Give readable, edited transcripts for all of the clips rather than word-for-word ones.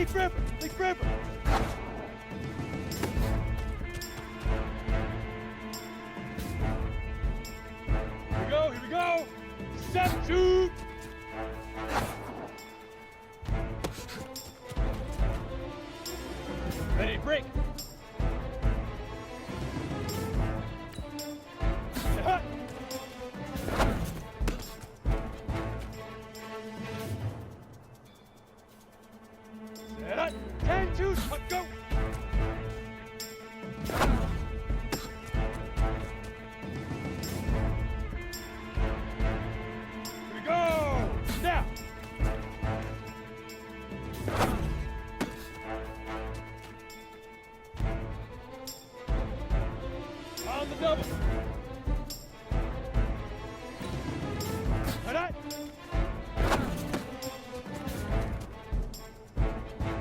Leak river! Leak river! Here we go! Set, shoot! Ready, break! Hut! Set up! 10, 2, go! On the double. Right.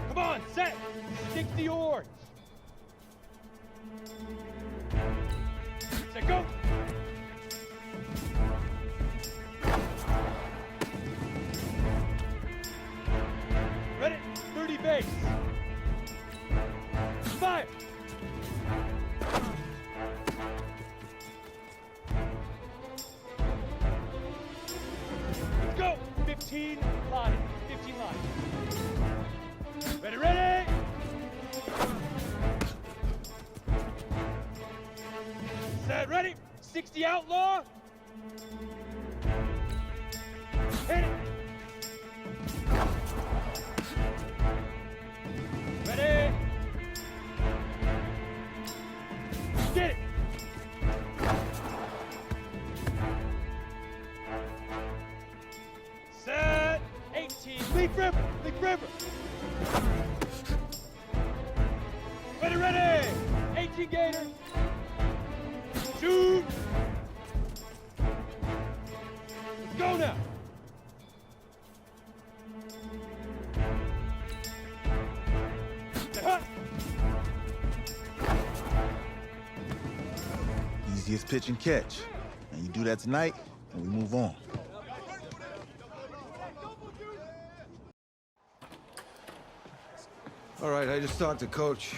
Come on, set. Stick to yours. Set, go. Ready? 30 base. Fire. Go! 15 line. 15 line. Ready, ready! Set, ready! 60 outlaw! Hit it! Ready! Get it! Set! 18. Leak river! Leak river! Ready, ready! 18 gator! Shoot! Let's go now! Easiest pitch and catch. And you do that tonight, and we move on. All right, I just talked to Coach.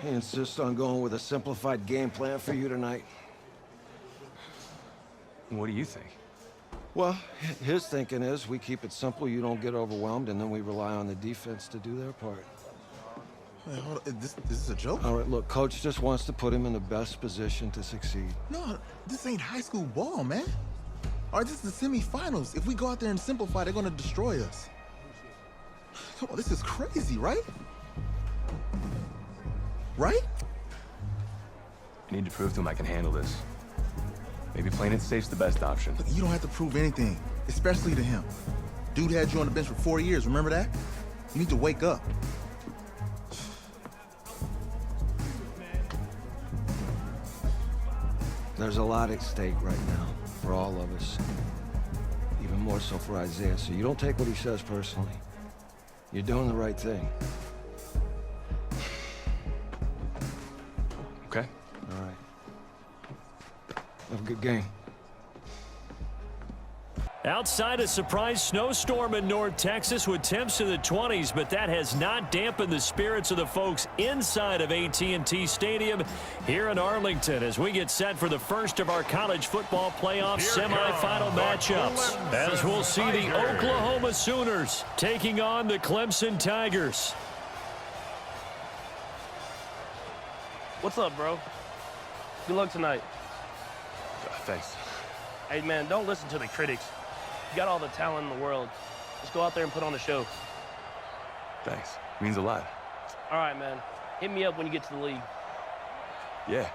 He insists on going with a simplified game plan for you tonight. What do you think? Well, his thinking is we keep it simple, you don't get overwhelmed, and then we rely on the defense to do their part. Wait, hold on. This is a joke? All right, look, Coach just wants to put him in the best position to succeed. No, this ain't high school ball, man. All right, this is the semifinals. If we go out there and simplify, they're gonna destroy us. Come on, this is crazy, right? Right? I need to prove to him I can handle this. Maybe playing it safe's the best option. Look, you don't have to prove anything, especially to him. Dude had you on the bench for 4 years, remember that? You need to wake up. There's a lot at stake right now for all of us. Even more so for Isaiah, so you don't take what he says personally. You're doing the right thing. Okay. All right. Have a good game. Outside a surprise snowstorm in North Texas with temps in the 20s, but that has not dampened the spirits of the folks inside of AT&T Stadium here in Arlington as we get set for the first of our college football playoff semifinal matchups. As we'll see the Oklahoma Sooners taking on the Clemson Tigers. What's up, bro? Good luck tonight. Thanks. Hey, man, don't listen to the critics. You got all the talent in the world. Just go out there and put on a show. Thanks. Means a lot. All right, man. Hit me up when you get to the league. Yeah.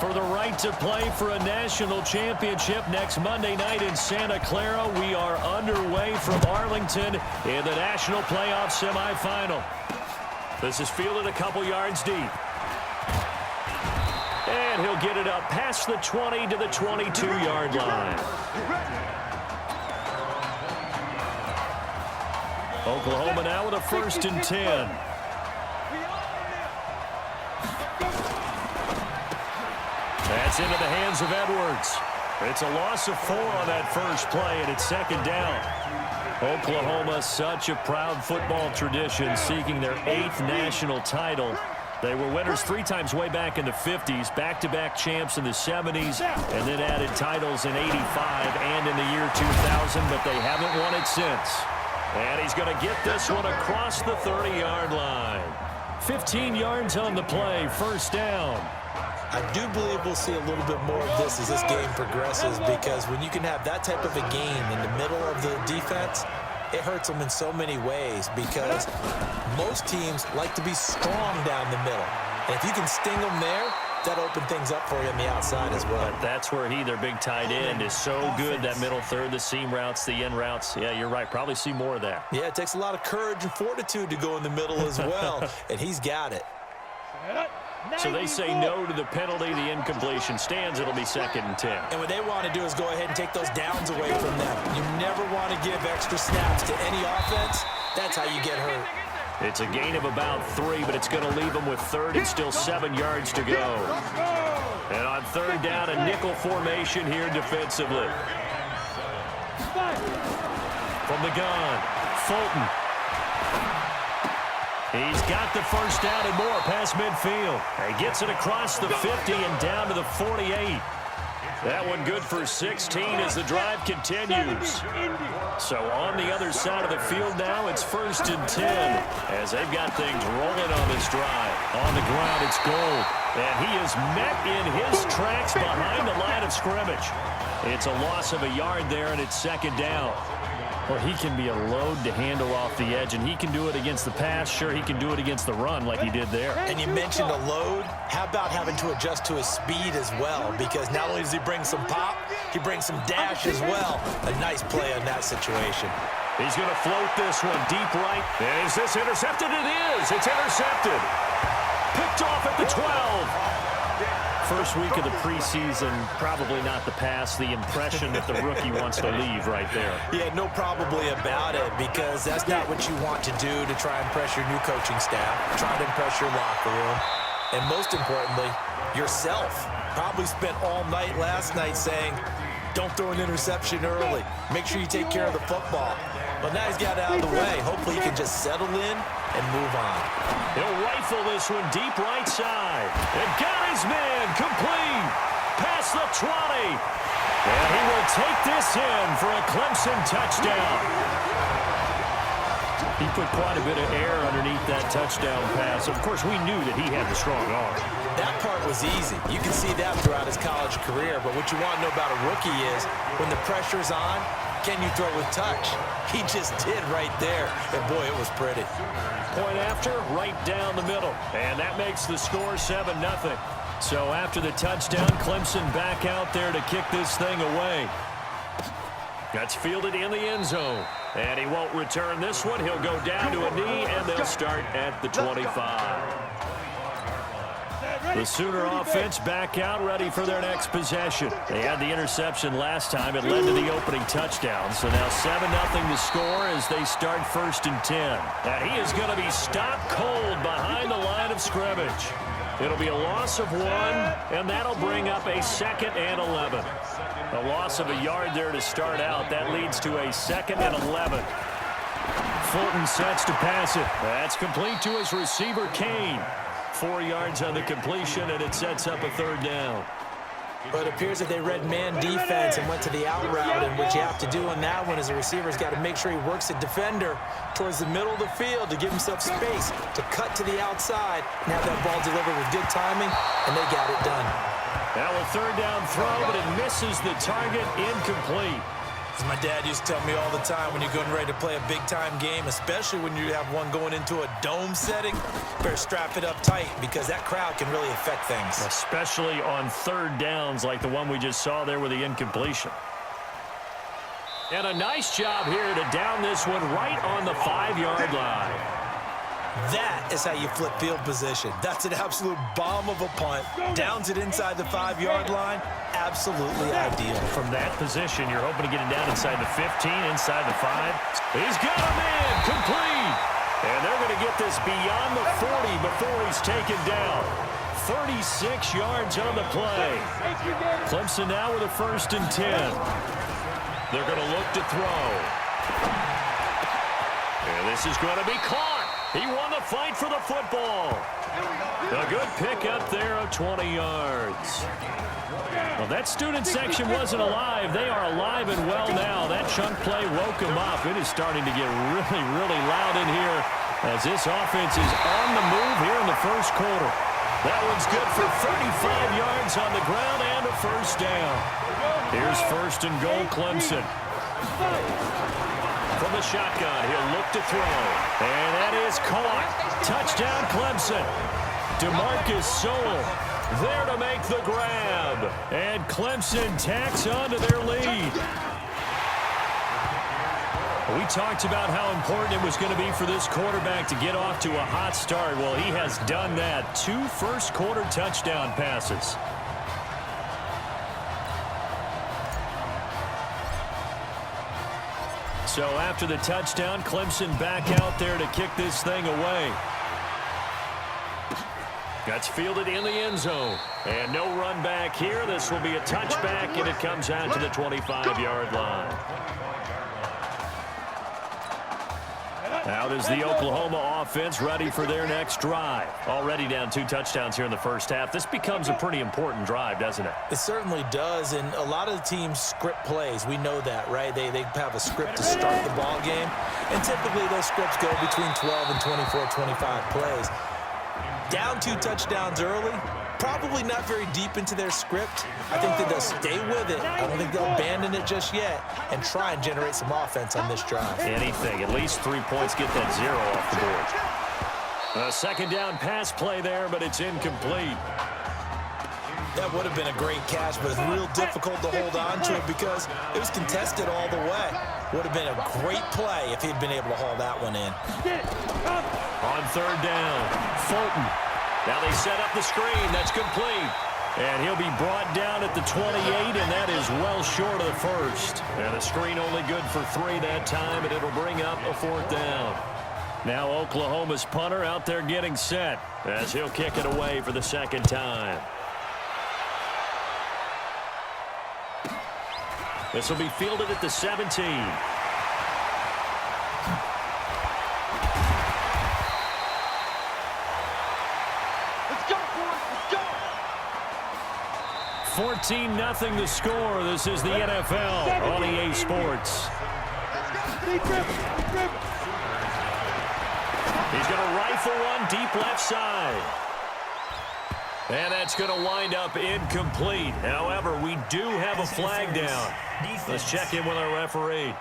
For the right to play for a national championship next Monday night in Santa Clara, we are underway from Arlington in the national playoff semifinal. This is fielded a couple yards deep. And he'll get it up past the 20 to the 22-yard line. Oklahoma now with a 1st and 10. That's into the hands of Edwards. It's a loss of 4 on that first play, and it's second down. Oklahoma, such a proud football tradition, seeking their 8th national title. They were winners 3 times way back in the 50s, back-to-back champs in the 70s, and then added titles in 85 and in the year 2000, but they haven't won it since. And he's going to get this one across the 30-yard line. 15 yards on the play, first down. I do believe we'll see a little bit more of this as this game progresses, because when you can have that type of a game in the middle of the defense, it hurts them in so many ways, because most teams like to be strong down the middle. And if you can sting them there, that opens things up for you on the outside as well. But that's where their big tight end, is so good, that middle third, the seam routes, the in routes. Yeah, you're right. Probably see more of that. Yeah, it takes a lot of courage and fortitude to go in the middle as well, and he's got it. So they say no to the penalty. The incompletion stands. It'll be 2nd and 10. And what they want to do is go ahead and take those downs away from them. You never want to give extra snaps to any offense. That's how you get hurt. It's a gain of about 3, but it's going to leave them with 3rd and still 7 yards to go. And on 3rd down, a nickel formation here defensively. From the gun, Fulton. He's got the first down and more past midfield. He gets it across the 50 and down to the 48. That one good for 16 as the drive continues. So on the other side of the field now, it's 1st and 10 as they've got things rolling on this drive. On the ground, it's Gold. And he is met in his tracks behind the line of scrimmage. It's a loss of a yard there, and it's 2nd down. Well, he can be a load to handle off the edge, and he can do it against the pass. Sure, he can do it against the run like he did there. And you mentioned a load. How about having to adjust to his speed as well? Because not only does he bring some pop, he brings some dash as well. A nice play on that situation. He's going to float this one deep right. Is this intercepted? It is. It's intercepted. Picked off at the 12. First week of the preseason, probably not the pass, the impression that the rookie wants to leave right there. Yeah, no probably about it, because that's not what you want to do to try and impress your new coaching staff, try to impress your locker room, and most importantly, yourself. Probably spent all night last night saying, don't throw an interception early. Make sure you take care of the football. But now he's got it out of the way. Hopefully he can just settle in and move on. He'll rifle this one deep right side. And got his man complete. Past the 20. And he will take this in for a Clemson touchdown. He put quite a bit of air underneath that touchdown pass. Of course, we knew that he had the strong arm. That part was easy. You can see that throughout his college career. But what you want to know about a rookie is when the pressure's on, can you throw with touch? He just did right there. And, boy, it was pretty. Point after, right down the middle. And that makes the score 7-0. So after the touchdown, Clemson back out there to kick this thing away. That's fielded in the end zone. And he won't return this one. He'll go down to a knee, and they'll start at the 25. The Sooner offense back out, ready for their next possession. They had the interception last time. It led to the opening touchdown. So now 7-0 to score as they start 1st and 10. And he is going to be stopped cold behind the line of scrimmage. It'll be a loss of 1, and that'll bring up a 2nd and 11. A loss of a yard there to start out. That leads to a 2nd and 11. Fulton sets to pass it. That's complete to his receiver, Kane. 4 yards on the completion, and it sets up a 3rd down. But it appears that they read man defense and went to the out route, and what you have to do on that one is a receiver's got to make sure he works the defender towards the middle of the field to give himself space to cut to the outside and have that ball delivered with good timing, and they got it done. Now a 3rd down throw, but it misses the target, incomplete. As my dad used to tell me all the time, when you're getting ready to play a big-time game, especially when you have one going into a dome setting, better strap it up tight because that crowd can really affect things. Especially on 3rd downs like the one we just saw there with the incompletion. And a nice job here to down this one right on the 5-yard line. That is how you flip field position. That's an absolute bomb of a punt. Downs it inside the 5-yard line. Absolutely ideal. From that position, you're hoping to get it down inside the 15, inside the 5. He's got a man complete. And they're going to get this beyond the 40 before he's taken down. 36 yards on the play. Clemson now with a 1st and 10. They're going to look to throw. And this is going to be caught. He won the fight for the football. A good pickup there of 20 yards. Well, that student section wasn't alive. They are alive and well now. That chunk play woke them up. It is starting to get really, really loud in here as this offense is on the move here in the first quarter. That one's good for 35 yards on the ground and a 1st down. Here's 1st and goal, Clemson. From the shotgun, he'll look to throw. And that is caught. Touchdown, Clemson. DeMarcus Sowell there to make the grab. And Clemson tacks on to their lead. We talked about how important it was going to be for this quarterback to get off to a hot start. Well, he has done that. 2 first-quarter touchdown passes. So after the touchdown, Clemson back out there to kick this thing away. That's fielded in the end zone. And no run back here. This will be a touchback, and it comes out to the 25-yard line. Out is the Oklahoma offense ready for their next drive. Already down 2 touchdowns here in the first half. This becomes a pretty important drive, doesn't it? It certainly does, and a lot of the teams script plays. We know that, right? They have a script to start the ball game, and typically those scripts go between 12 and 24, 25 plays. Down 2 touchdowns early, probably not very deep into their script. I think that they'll stay with it. I don't think they'll abandon it just yet and try and generate some offense on this drive. Anything. At least 3 points, get that 0 off the board. A 2nd down pass play there, but it's incomplete. That would have been a great catch, but it's real difficult to hold on to it because it was contested all the way. Would have been a great play if he'd been able to haul that one in. On 3rd down, Fulton. Now they set up the screen. That's complete. And he'll be brought down at the 28, and that is well short of the 1st. And the screen only good for 3 that time, and it'll bring up a 4th down. Now Oklahoma's punter out there getting set as he'll kick it away for the 2nd time. This will be fielded at the 17. Let's go, boys. Let's go. 14-0 the score. This is the NFL on EA Sports. Deep dribble. He's going to rifle one deep left side. And that's going to wind up incomplete. However, we do have a flag down. Let's check in with our referee.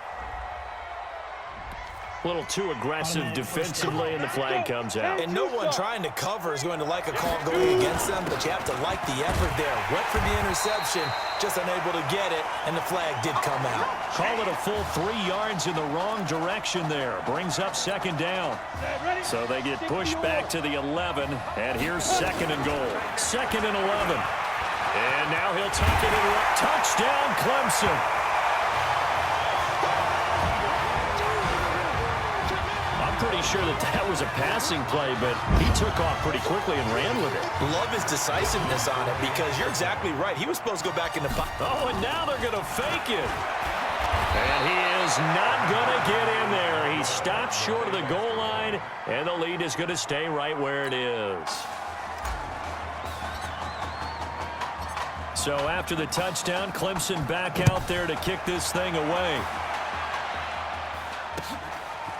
A little too aggressive defensively, and the flag comes out. And no one trying to cover is going to like a call going against them, but you have to like the effort there. Went for the interception, just unable to get it, and the flag did come out. Call it a full 3 yards in the wrong direction there. Brings up 2nd down. So they get pushed back to the 11, and here's 2nd and goal. 2nd and 11. And now he'll tuck it in. Touchdown, Clemson. Pretty sure that was a passing play, but he took off pretty quickly and ran with it. Love his decisiveness on it because you're exactly right. He was supposed to go back in the pocket. Oh, and now they're going to fake it. And he is not going to get in there. He stops short of the goal line, and the lead is going to stay right where it is. So after the touchdown, Clemson back out there to kick this thing away.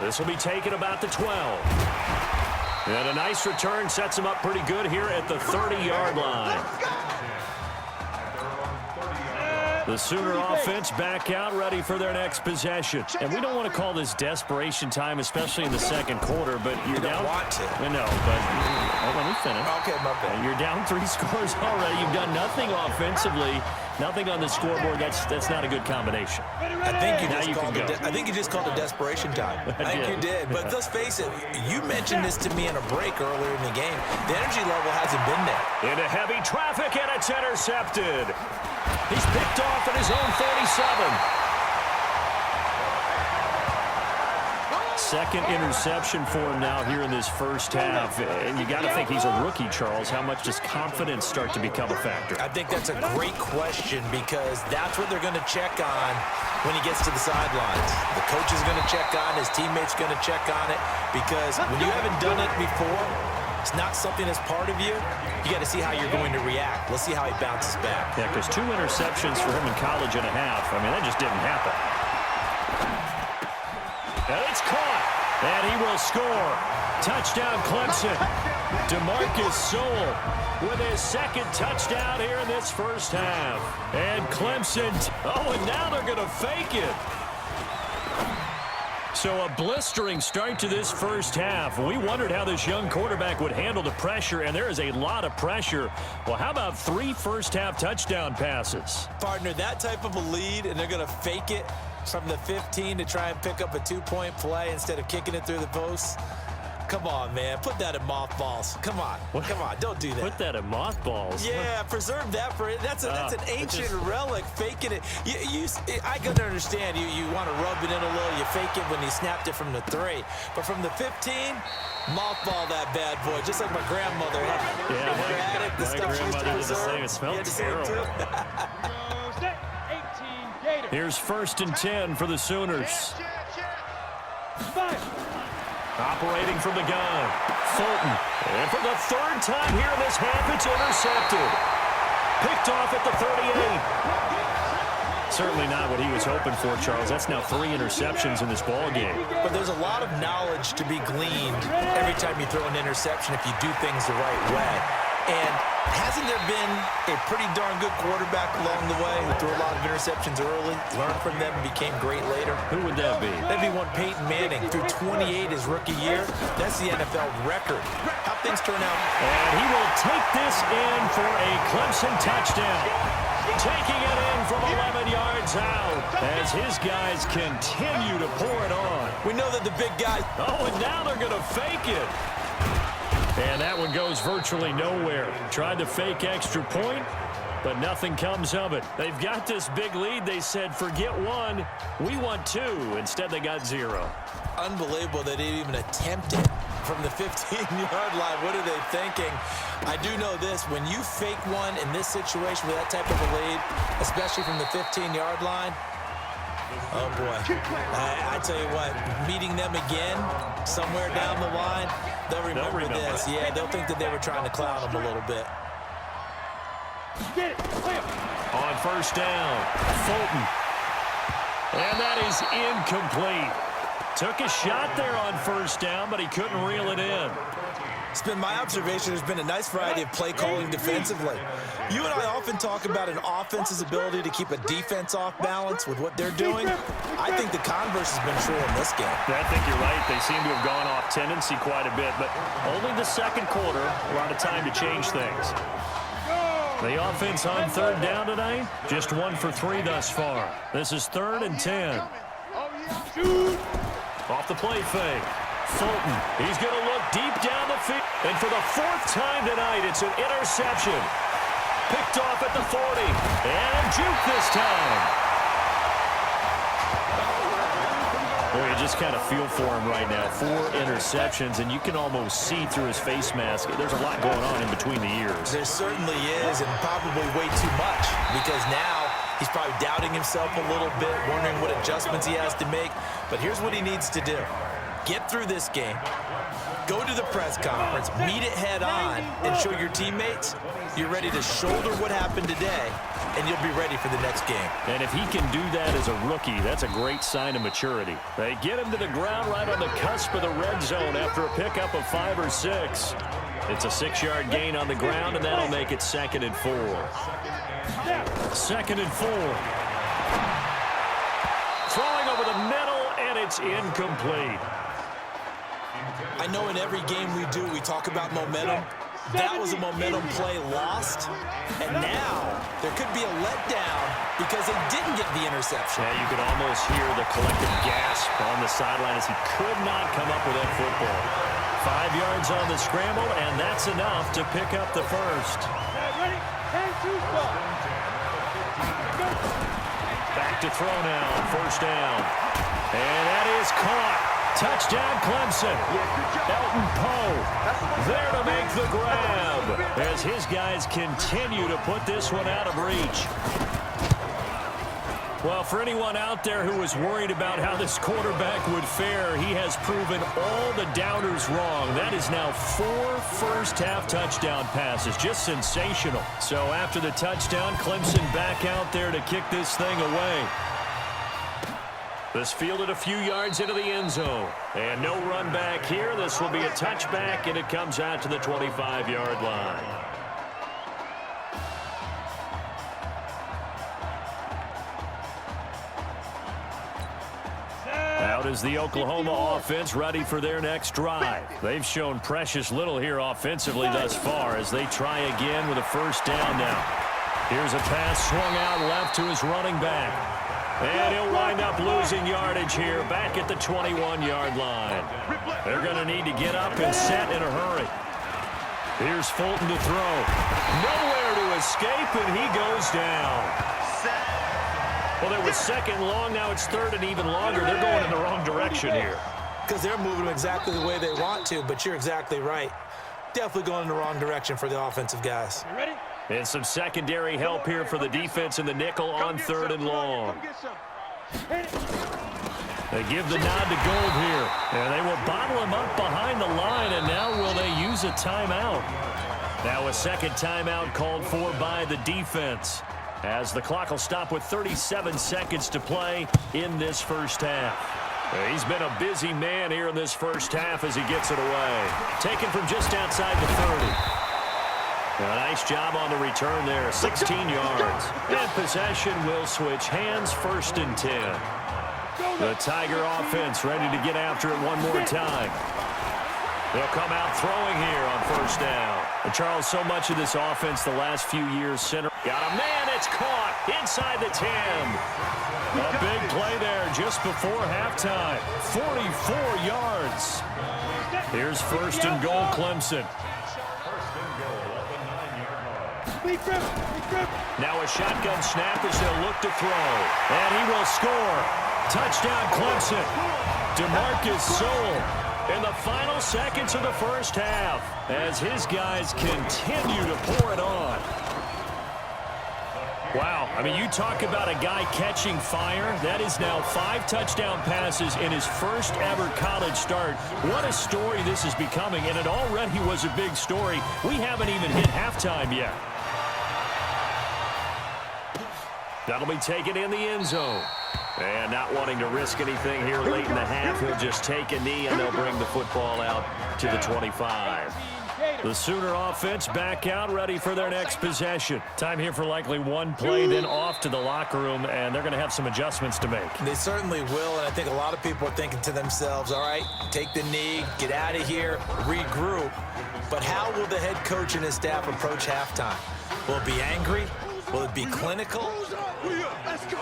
This will be taken about the 12. And a nice return sets him up pretty good here at the 30-yard line. The Sooner offense back out, ready for their next possession. And we don't want to call this desperation time, especially in the 2nd quarter, but you're down. You don't want to. No, but let me finish. Okay, my bad. You're down 3 scores already. You've done nothing offensively, nothing on the scoreboard. That's not a good combination. I think you just called it desperation time. I think you did. But let's face it, you mentioned this to me in a break earlier in the game. The energy level hasn't been there. Into heavy traffic, and it's intercepted. He's picked off at his own 47. Second interception for him now here in this first half. And you got to think he's a rookie, Charles. How much does confidence start to become a factor? I think that's a great question because that's what they're going to check on when he gets to the sidelines. The coach is going to check on, his teammates going to check on it, because when you haven't done it before, it's not something that's part of you. You got to see how you're going to react. Let's see how he bounces back. Yeah, because 2 interceptions for him in college and a half. I mean, that just didn't happen. And it's caught, and he will score. Touchdown, Clemson. DeMarcus Sowell with his second touchdown here in this first half. And Clemson, and now they're going to fake it. So a blistering start to this first half. We wondered how this young quarterback would handle the pressure, and there is a lot of pressure. Well, how about 3 first-half touchdown passes? Partner, that type of a lead, and they're going to fake it from the 15 to try and pick up a 2-point play instead of kicking it through the posts. Come on, man. Put that in mothballs. Come on. What? Come on. Don't do that. Put that in mothballs. Yeah, preserve that for it. That's an ancient relic. Faking it. I can understand. You want to rub it in a little. You fake it when he snapped it from the 3. But from the 15, mothball that bad boy. Just like my grandmother had. Yeah, had it. The my stuff she used to grandmother did the preserve. same. It smelled terrible. Set. 18 Gators. Here's 1st and 10 for the Sooners. Fire. Operating from the gun, Fulton. And for the 3rd time here in this half, it's intercepted. Picked off at the 38. Certainly not what he was hoping for, Charles. That's now 3 interceptions in this ball game. But there's a lot of knowledge to be gleaned every time you throw an interception if you do things the right way. And hasn't there been a pretty darn good quarterback along the way who threw a lot of interceptions early, learned from them, and became great later? Who would that be? That'd be one Peyton Manning. Threw 28 his rookie year. That's the NFL record. How things turn out. And he will take this in for a Clemson touchdown. Taking it in from 11 yards out as his guys continue to pour it on. We know that the big guys... And now they're going to fake it. And that one goes virtually nowhere. Tried to fake extra point, but nothing comes of it. They've got this big lead. They said, forget 1, we want 2. Instead, they got 0. Unbelievable that they even attempted from the 15-yard line. What are they thinking? I do know this. When you fake one in this situation with that type of a lead, especially from the 15-yard line, oh, boy. I tell you what, meeting them again somewhere down the line, they'll remember this. Yeah, they'll think that they were trying to clown them a little bit. Get it. Clear. On 1st down, Fulton. And that is incomplete. Took a shot there on 1st down, but he couldn't reel it in. It's been my observation. There's been a nice variety of play calling defensively. You and I often talk about an offense's ability to keep a defense off balance with what they're doing. I think the converse has been true in this game. I think you're right. They seem to have gone off tendency quite a bit, but only the 2nd quarter, a lot of time to change things. The offense on 3rd down tonight, just 1 for 3 thus far. This is 3rd and 10. Off the play fake. Fulton, he's going to look deep down the field. And for the 4th time tonight, it's an interception. Picked off at the 40. And juke this time. Boy, you just kind of feel for him right now. 4 interceptions, and you can almost see through his face mask. There's a lot going on in between the ears. There certainly is, and probably way too much, because now he's probably doubting himself a little bit, wondering what adjustments he has to make. But here's what he needs to do. Get through this game, go to the press conference, meet it head on, and show your teammates you're ready to shoulder what happened today, and you'll be ready for the next game. And if he can do that as a rookie, that's a great sign of maturity. They get him to the ground right on the cusp of the red zone after a pickup of 5 or 6. It's a 6-yard gain on the ground, and that'll make it 2nd and 4. 2nd and 4. Throwing over the middle, and it's incomplete. I know in every game we do, we talk about momentum. That was a momentum play lost, and now there could be a letdown because they didn't get the interception. Yeah, you could almost hear the collective gasp on the sideline as he could not come up with that football. 5 yards on the scramble, and that's enough to pick up the 1st. Ready? 10-2 start. Back to throw now on 1st down. And that is caught. Touchdown, Clemson. Elton Poe there to make the grab as his guys continue to put this one out of reach. Well, for anyone out there who was worried about how this quarterback would fare, he has proven all the doubters wrong. That is now 4 first-half touchdown passes. Just sensational. So after the touchdown, Clemson back out there to kick this thing away. This fielded a few yards into the end zone. And no run back here. This will be a touchback, and it comes out to the 25-yard line. Out is the Oklahoma offense ready for their next drive. They've shown precious little here offensively thus far as they try again with a first down now. Here's a pass swung out left to his running back. And he'll wind up losing yardage here back at the 21-yard line. They're going to need to get up and set in a hurry. Here's Fulton to throw. Nowhere to escape, and he goes down. Well, there was second long. Now it's third and even longer. They're going in the wrong direction here. Because they're moving exactly the way they want to, but you're exactly right. Definitely going in the wrong direction for the offensive guys. You ready? And some secondary help here for the defense in the nickel on third and long. They give the nod to Gold here. And they will bottle him up behind the line, and now will they use a timeout? Now a second timeout called for by the defense, as the clock will stop with 37 seconds to play in this first half. He's been a busy man here in this first half as he gets it away. Taken from just outside the 30. A nice job on the return there, 16 yards. And possession will switch hands, 1st and 10. The Tiger offense ready to get after it one more time. They'll come out throwing here on first down. And Charles, so much of this offense the last few years center. Got a man, it's caught inside the 10. A big play there just before halftime. 44 yards. Here's 1st and goal, Clemson. Now a shotgun snap as they'll look to throw. And he will score. Touchdown, Clemson. DeMarcus Sowell in the final seconds of the first half as his guys continue to pour it on. Wow, I mean, you talk about a guy catching fire. That is now 5 touchdown passes in his first ever college start. What a story this is becoming, and it already was a big story. We haven't even hit halftime yet. That'll be taken in the end zone. And not wanting to risk anything here late in the half, he'll just take a knee, and they'll bring the football out to the 25. The Sooner offense back out, ready for their next possession. Time here for likely one play, then off to the locker room, and they're going to have some adjustments to make. They certainly will, and I think a lot of people are thinking to themselves, all right, take the knee, get out of here, regroup. But how will the head coach and his staff approach halftime? Will it be angry? Will it be clinical? Let's go.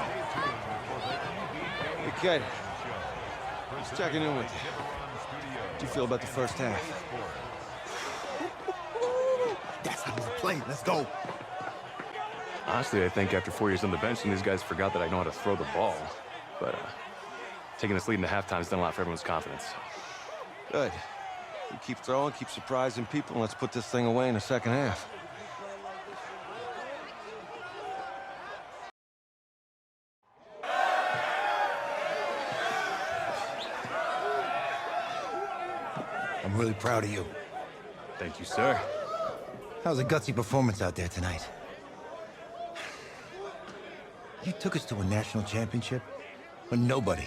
Hey, kid. Just checking in with you. How do you feel about the first half? That's how we play. Let's go. Honestly, I think after 4 years on the bench, some of these guys forgot that I know how to throw the ball. But taking this lead into halftime has done a lot for everyone's confidence. Good. You keep throwing, keep surprising people, and let's put this thing away in the second half. I'm really proud of you. Thank you, sir. That was a gutsy performance out there tonight. You took us to a national championship when nobody,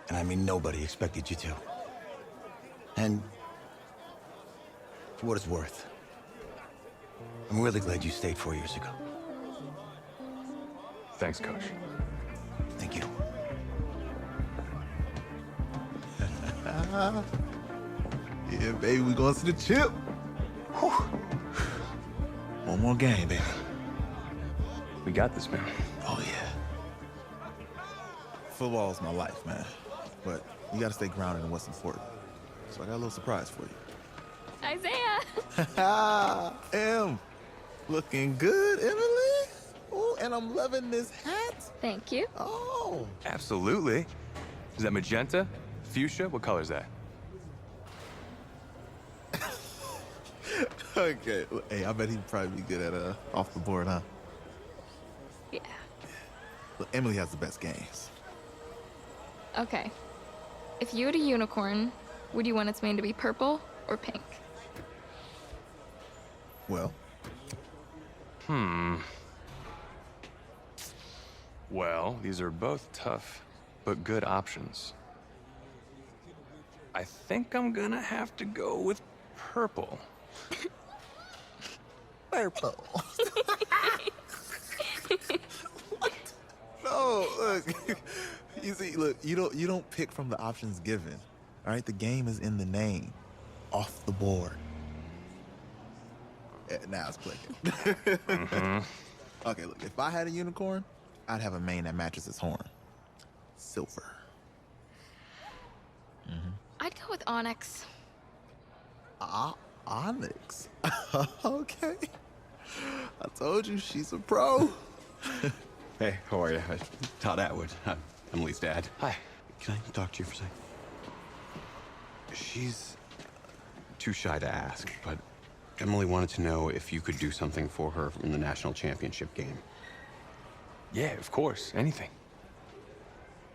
and I mean nobody, expected you to. And for what it's worth, I'm really glad you stayed 4 years ago. Thanks, Coach. Thank you. Yeah, baby, we going to the chip. Whew. One more game, baby. We got this, man. Oh, yeah. Football is my life, man. But you got to stay grounded in what's important. So I got a little surprise for you. Isaiah! Em, looking good, Emily. Oh, and I'm loving this hat. Thank you. Oh. Absolutely. Is that magenta? Fuchsia? What color is that? Okay. Hey, I bet he'd probably be good at off the board, huh? Yeah. Look, Emily has the best games. Okay. If you had a unicorn, would you want its mane to be purple or pink? Well, Well, these are both tough, but good options. I think I'm gonna have to go with purple. purple. No, look. You see, look, you don't pick from the options given. All right, the game is in the name, off the board. Yeah, now it's clicking. Okay, look, if I had a unicorn, I'd have a mane that matches its horn. Silver. I'd go with onyx. Onyx. Okay. I told you she's a pro. Hey, how are you? Todd Atwood. I'm Emily's dad. Hi. Can I talk to you for a second? She's too shy to ask, but Emily wanted to know if you could do something for her in the national championship game. Yeah, of course. Anything.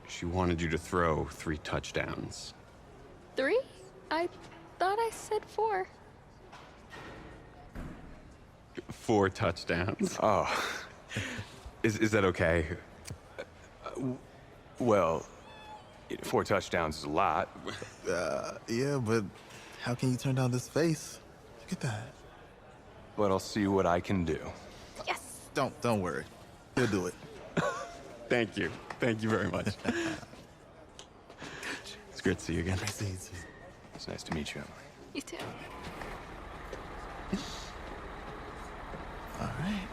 She wanted you to throw 3 touchdowns. 3? I thought I said 4. 4 touchdowns. Oh. Is that okay? Well, 4 touchdowns is a lot. Yeah, but how can you turn down this face? Look at that. But I'll see what I can do. Yes! Don't worry. He'll do it. Thank you. Thank you very much. It's great to see you again. I see. It's nice to meet you, Emily. You too. All right.